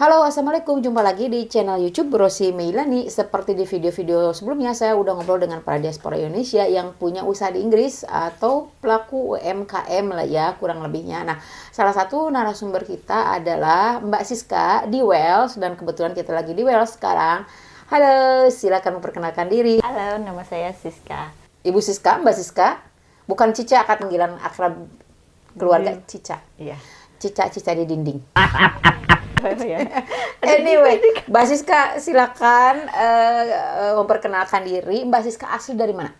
Halo, Assalamualaikum. Jumpa lagi di channel YouTube Rosi Meilani. Seperti di video-video sebelumnya, saya udah ngobrol dengan para diaspora Indonesia yang punya usaha di Inggris atau pelaku UMKM lah ya, kurang lebihnya. Nah, salah satu narasumber kita adalah Mbak Siska di Wales, dan kebetulan kita lagi di Wales sekarang. Halo, silakan memperkenalkan diri. Halo, nama saya Siska. Ibu Siska, Mbak Siska. Bukan Cica, akad panggilan akrab keluarga Cica. Iya. Cica-cica di dinding. Ya. Anyway, Mbak Siska silakan memperkenalkan diri. Mbak Siska asli dari mana?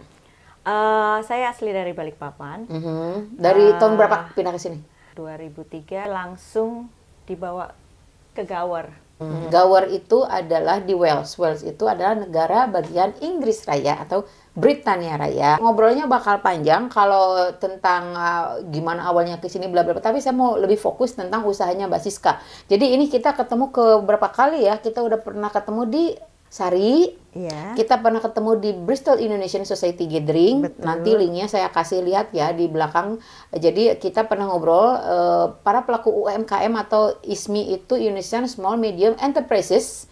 Saya asli dari Balikpapan. Dari tahun berapa pindah ke sini? 2003 langsung dibawa ke Gower. Gower itu adalah di Wales. Wales itu adalah negara bagian Inggris Raya atau Britania Raya. Ngobrolnya bakal panjang kalau tentang gimana awalnya ke sini bla bla bla. Tapi saya mau lebih fokus tentang usahanya Mbak Siska. Jadi ini kita ketemu ke berapa kali ya? Kita udah pernah ketemu di Sari. Iya. Kita pernah ketemu di Bristol Indonesian Society Gathering. Betul. Nanti linknya saya kasih lihat ya di belakang. Jadi kita pernah ngobrol para pelaku UMKM atau ISMI itu Indonesian Small Medium Enterprises,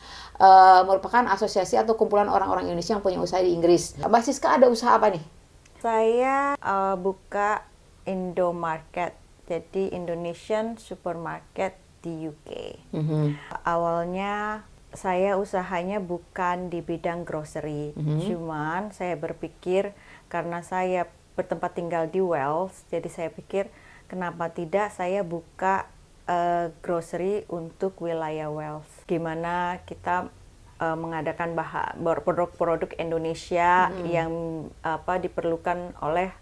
merupakan asosiasi atau kumpulan orang-orang Indonesia yang punya usaha di Inggris. Mbak Siska ada usaha apa nih? Saya buka Indomarket, jadi Indonesian Supermarket di UK. Awalnya saya usahanya bukan di bidang grocery, cuman saya berpikir karena saya bertempat tinggal di Wales, jadi saya pikir kenapa tidak saya buka grocery untuk wilayah Wales. Gimana kita mengadakan produk-produk Indonesia yang diperlukan oleh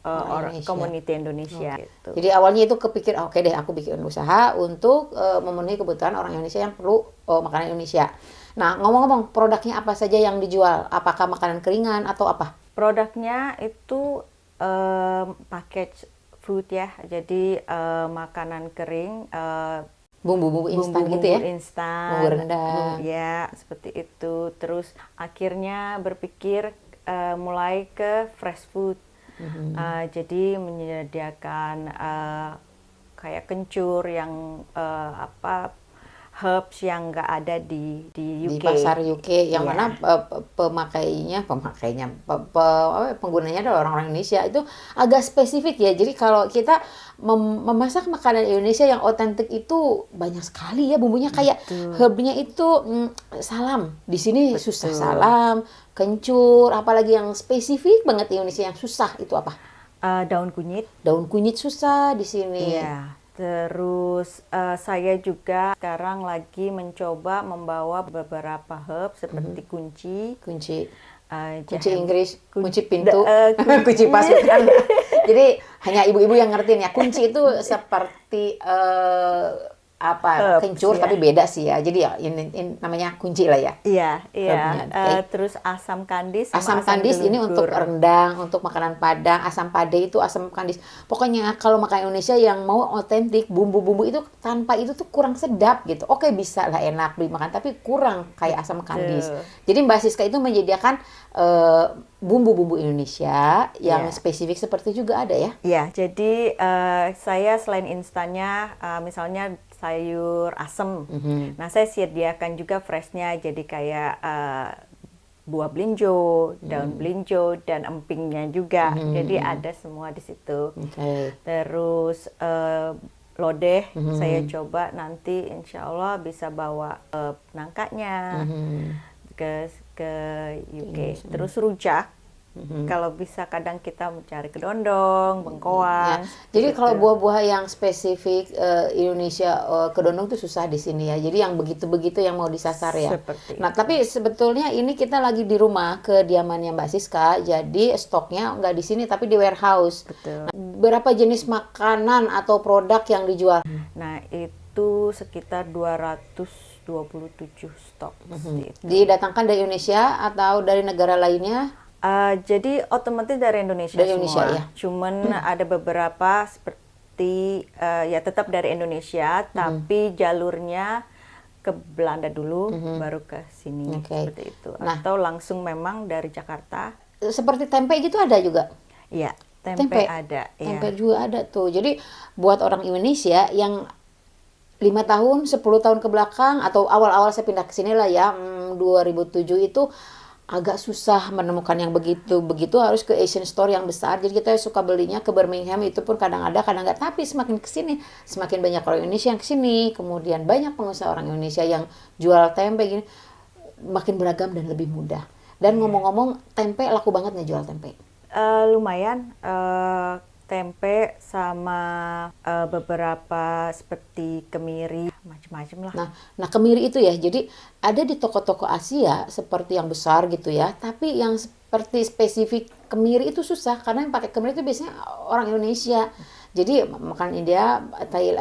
orang komuniti Indonesia. Gitu. Jadi awalnya itu kepikir, oke deh aku bikin usaha untuk memenuhi kebutuhan orang Indonesia yang perlu makanan Indonesia. Nah, ngomong-ngomong, produknya apa saja yang dijual? Apakah makanan keringan atau apa? Produknya itu package food ya, jadi makanan kering, Bumbu-bumbu instan gitu ya? Instan, bumbu rendang. Ya, seperti itu. Terus akhirnya berpikir mulai ke fresh food. Jadi menyediakan kayak kencur yang herbs yang nggak ada di UK. Di pasar UK yang Yeah. mana penggunanya adalah orang-orang Indonesia. Itu agak spesifik ya. Jadi kalau kita memasak makanan Indonesia yang otentik itu banyak sekali ya bumbunya, kayak herbnya itu salam. Di sini susah salam, kencur, apalagi yang spesifik banget di Indonesia yang susah itu apa? Daun kunyit. Daun kunyit susah di sini. Iya. Terus saya juga sekarang lagi mencoba membawa beberapa herb seperti kunci Inggris, kunci pintu, kunci pasukan. Jadi hanya ibu-ibu yang ngertiin ya. Kunci itu seperti Herbs, kencur ya. tapi beda sih ya. Jadi ya ini namanya kunci lah ya. Iya. Okay. Terus asam kandis. Asam kandis ini untuk rendang, untuk makanan Padang. Asam pade itu asam kandis. Pokoknya kalau makan Indonesia yang mau otentik, bumbu-bumbu itu tanpa itu tuh kurang sedap gitu. Oke, bisa lah enak dimakan, tapi kurang kayak asam kandis. Jadi Mbak Siska itu menyediakan bumbu-bumbu Indonesia yang spesifik seperti juga ada ya? Iya, jadi saya selain instannya, misalnya sayur asem. Nah, saya sediakan juga freshnya, jadi kayak buah belinjo, daun belinjo, dan empingnya juga. Jadi ada semua di situ. Terus lodeh, saya coba nanti insya Allah bisa bawa nangkanya ke UK. Terus rujak. Kalau bisa kadang kita mencari kedondong, bengkoang. Ya. Jadi kalau buah-buah yang spesifik Indonesia kedondong itu susah di sini ya. Jadi yang begitu-begitu yang mau disasar ya. Nah, tapi sebetulnya ini kita lagi di rumah kediamannya Mbak Siska. Jadi stoknya nggak di sini tapi di warehouse. Betul. Nah, berapa jenis makanan atau produk yang dijual? Nah, itu sekitar 227 stok. Didatangkan dari Indonesia atau dari negara lainnya? Jadi otomatis dari Indonesia Indonesia semua. Ya. Cuman ada beberapa seperti ya tetap dari Indonesia, tapi jalurnya ke Belanda dulu, baru ke sini seperti itu. Atau langsung memang dari Jakarta. Seperti tempe gitu ada juga? Iya, tempe ada. Tempe juga ada tuh. Jadi buat orang Indonesia yang 5 tahun, 10 tahun ke belakang atau awal-awal saya pindah ke sini lah ya, 2007 itu agak susah menemukan yang begitu harus ke Asian Store yang besar. Jadi kita suka belinya ke Birmingham, itu pun kadang ada kadang nggak. Tapi semakin kesini semakin banyak orang Indonesia yang kesini, kemudian banyak pengusaha orang Indonesia yang jual tempe gini, makin beragam dan lebih mudah. Dan ngomong-ngomong, tempe laku banget nih jual tempe. Lumayan, tempe sama beberapa seperti kemiri, macam-macam lah. Nah, kemiri itu ya, jadi ada di toko-toko Asia seperti yang besar gitu ya, tapi yang seperti spesifik kemiri itu susah karena yang pakai kemiri itu biasanya orang Indonesia. Jadi makan India,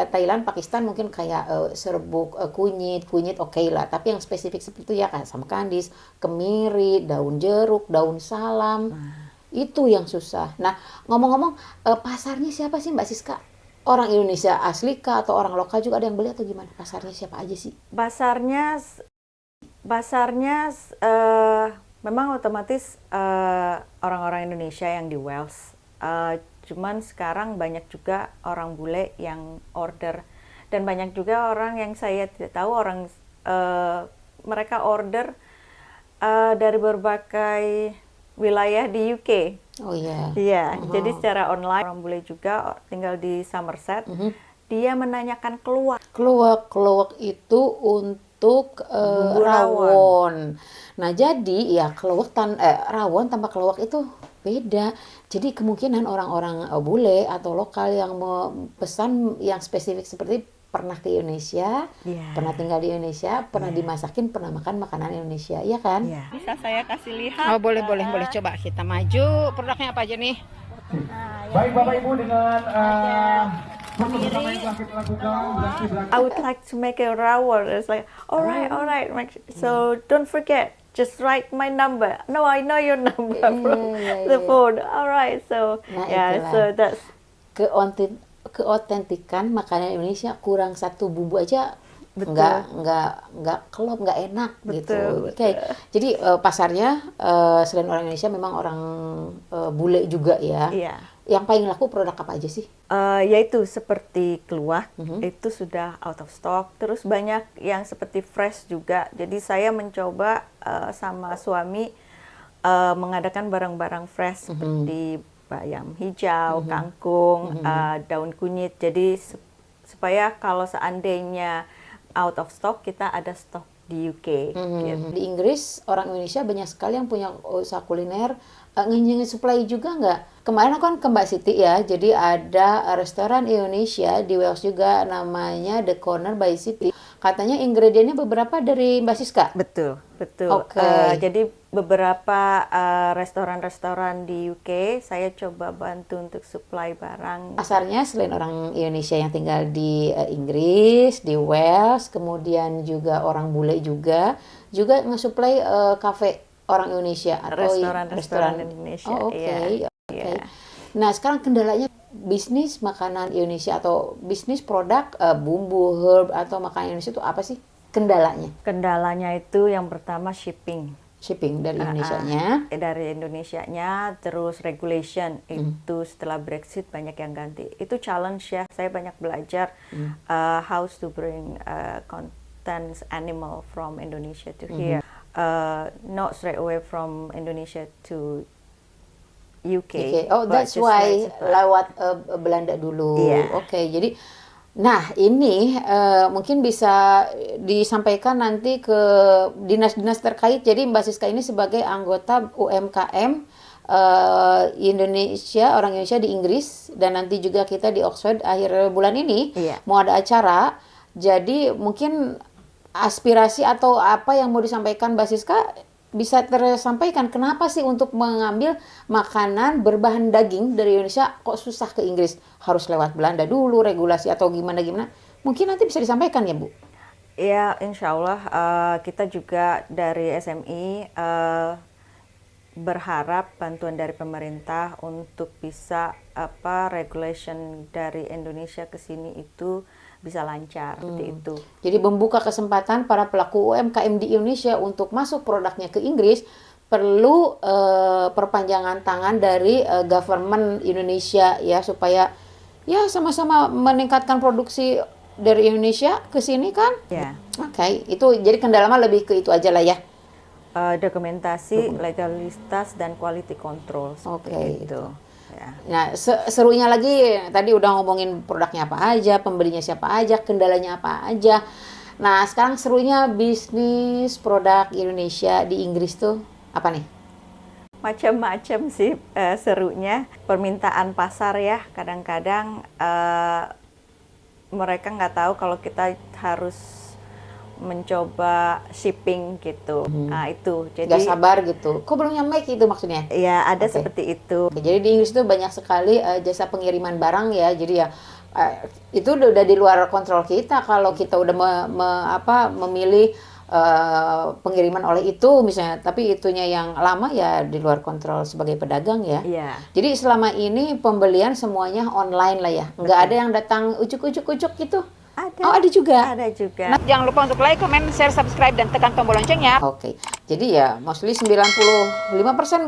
Thailand, Pakistan mungkin kayak serbuk, kunyit oke lah. Tapi yang spesifik seperti itu ya kayak asam kandis, kemiri, daun jeruk, daun salam. Itu yang susah. Nah, ngomong-ngomong, pasarnya siapa sih Mbak Siska? Orang Indonesia asli kah atau orang lokal juga ada yang beli atau gimana? Pasarnya siapa aja sih? Basarnya memang otomatis orang-orang Indonesia yang di Wales. Cuman sekarang banyak juga orang bule yang order, dan banyak juga orang yang saya tidak tahu mereka order dari berbagai wilayah di UK. Oh iya. Iya, jadi secara online orang bule juga tinggal di Somerset. Dia menanyakan keluak. Keluak itu untuk Bumbu rawon. Nah, jadi ya rawon tanpa keluak itu beda. Jadi kemungkinan orang-orang bule atau lokal yang pesan yang spesifik seperti pernah ke Indonesia, pernah tinggal di Indonesia, pernah dimasakin, pernah makan makanan Indonesia, iya kan? Bisa saya kasih lihat? Oh, boleh. Coba kita maju. Produknya apa aja nih? Baik Bapak Ibu, dengan pertama yang telah kita lakukan, I would like to make a rawon. It's like, all right. So don't forget, just write my number. No, I know your number from the phone. All right, so so that's keotentikan makanan Indonesia, kurang satu bumbu aja nggak klop, nggak enak. Gitu. Oke. Jadi pasarnya selain orang Indonesia memang orang bule juga ya. Iya. Yang paling laku produk apa aja sih? Yaitu seperti keluak, itu sudah out of stock. Terus banyak yang seperti fresh juga. Jadi saya mencoba sama suami mengadakan barang-barang fresh seperti bayam hijau, kangkung, daun kunyit. Jadi supaya kalau seandainya out of stock, kita ada stok di UK. Gitu. Di Inggris, orang Indonesia banyak sekali yang punya usaha kuliner. Supply juga nggak? Kemarin aku kan ke Mbak Siti ya, jadi ada restoran Indonesia di Wales juga, namanya The Corner by Siti. Katanya ingredientnya beberapa dari Mbak Siska? Betul. Okay. Jadi beberapa restoran-restoran di UK, saya coba bantu untuk supply barang. Pasarnya selain orang Indonesia yang tinggal di Inggris, di Wales, kemudian juga orang bule juga nge-supply kafe orang Indonesia atau restoran Indonesia. Oh, oke. Iya. Nah, sekarang kendalanya bisnis makanan Indonesia atau bisnis produk bumbu herb atau makanan Indonesia itu apa sih kendalanya? Kendalanya itu yang pertama shipping Dari Indonesianya. Dari Indonesianya, terus regulation itu setelah Brexit banyak yang ganti. Itu challenge ya. Saya banyak belajar how to bring contents animal from Indonesia to here. Not straight away from Indonesia to UK. Oh, that's why lewat Belanda dulu. Oke, jadi nah ini mungkin bisa disampaikan nanti ke dinas-dinas terkait. Jadi Mbak Siska ini sebagai anggota UMKM Indonesia, orang Indonesia di Inggris, dan nanti juga kita di Oxford akhir bulan ini mau ada acara. Jadi mungkin aspirasi atau apa yang mau disampaikan Mbak Siska bisa tersampaikan. Kenapa sih untuk mengambil makanan berbahan daging dari Indonesia kok susah ke Inggris? Harus lewat Belanda dulu, regulasi atau gimana? Mungkin nanti bisa disampaikan ya, Bu? Ya, insya Allah kita juga dari SMI berharap bantuan dari pemerintah untuk bisa regulation dari Indonesia ke sini itu bisa lancar seperti itu. Jadi membuka kesempatan para pelaku UMKM di Indonesia untuk masuk produknya ke Inggris perlu perpanjangan tangan dari government Indonesia ya, supaya ya sama-sama meningkatkan produksi dari Indonesia ke sini kan? Ya. Oke, itu jadi kendala mah lebih ke itu aja lah ya. Dokumentasi, legalitas, dan quality control. Oke, itu. Ya. Nah, serunya lagi tadi udah ngomongin produknya apa aja, pembelinya siapa aja, kendalanya apa aja. Nah, sekarang serunya bisnis produk Indonesia di Inggris tuh apa nih? Macam-macam sih serunya. Permintaan pasar ya, kadang-kadang mereka nggak tahu kalau kita harus mencoba shipping gitu. Nah itu, jadi Gak sabar gitu. Kok belum nyampe gitu maksudnya? ya ada Oke. seperti itu. Oke, jadi di Inggris itu banyak sekali jasa pengiriman barang ya. Jadi ya itu udah di luar kontrol kita kalau kita udah memilih pengiriman oleh itu misalnya, tapi itunya yang lama ya di luar kontrol sebagai pedagang ya. Iya. Jadi selama ini pembelian semuanya online lah ya. Nggak ada yang datang ucuk-ucuk gitu. Ada. Oh, ada juga. Ada juga. Nah, jangan lupa untuk like, comment, share, subscribe, dan tekan tombol loncengnya. Oke. Jadi ya mostly 95%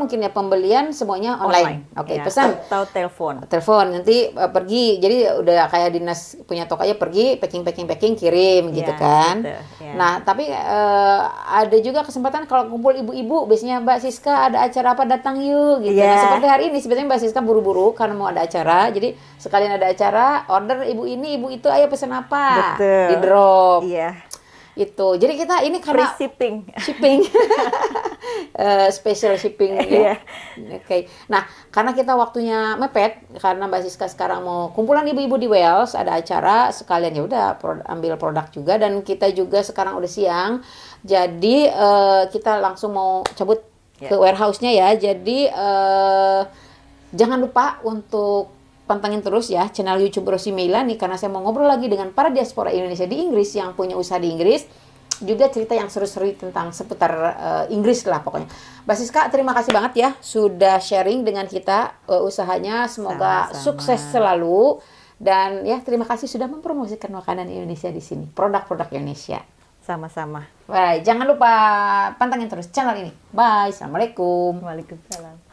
mungkin ya pembelian semuanya online. Oke, ya. pesan. Atau telepon. Telepon nanti pergi. Jadi udah kayak dinas punya toko aja, pergi packing kirim gitu Ya, kan. gitu, ya. Nah, tapi ada juga kesempatan kalau kumpul ibu-ibu, biasanya Mbak Siska ada acara apa datang yuk gitu. Ya. Nah, seperti hari ini sebetulnya Mbak Siska buru-buru karena mau ada acara. Jadi sekalian ada acara, order ibu ini, ibu itu, ayo pesen apa? Betul. Di drop. Iya. Itu. Jadi kita ini karena Free shipping. Special shipping ya. Iya. Oke. Nah, karena kita waktunya mepet karena Mbak Siska sekarang mau kumpulan ibu-ibu di Wales, ada acara sekalian ya udah ambil produk juga, dan kita juga sekarang udah siang. Jadi kita langsung mau cabut ke warehouse-nya ya. Jadi jangan lupa untuk pantengin terus ya channel YouTube Rosi Meilani, karena saya mau ngobrol lagi dengan para diaspora Indonesia di Inggris yang punya usaha di Inggris, juga cerita yang seru-seru tentang seputar Inggris lah pokoknya. Mbak Siska, terima kasih banget ya sudah sharing dengan kita usahanya, semoga Sama-sama. sukses selalu, dan ya terima kasih sudah mempromosikan makanan Indonesia di sini, produk-produk Indonesia. Sama-sama. Baik, jangan lupa pantengin terus channel ini. Bye, assalamualaikum. Waalaikumsalam.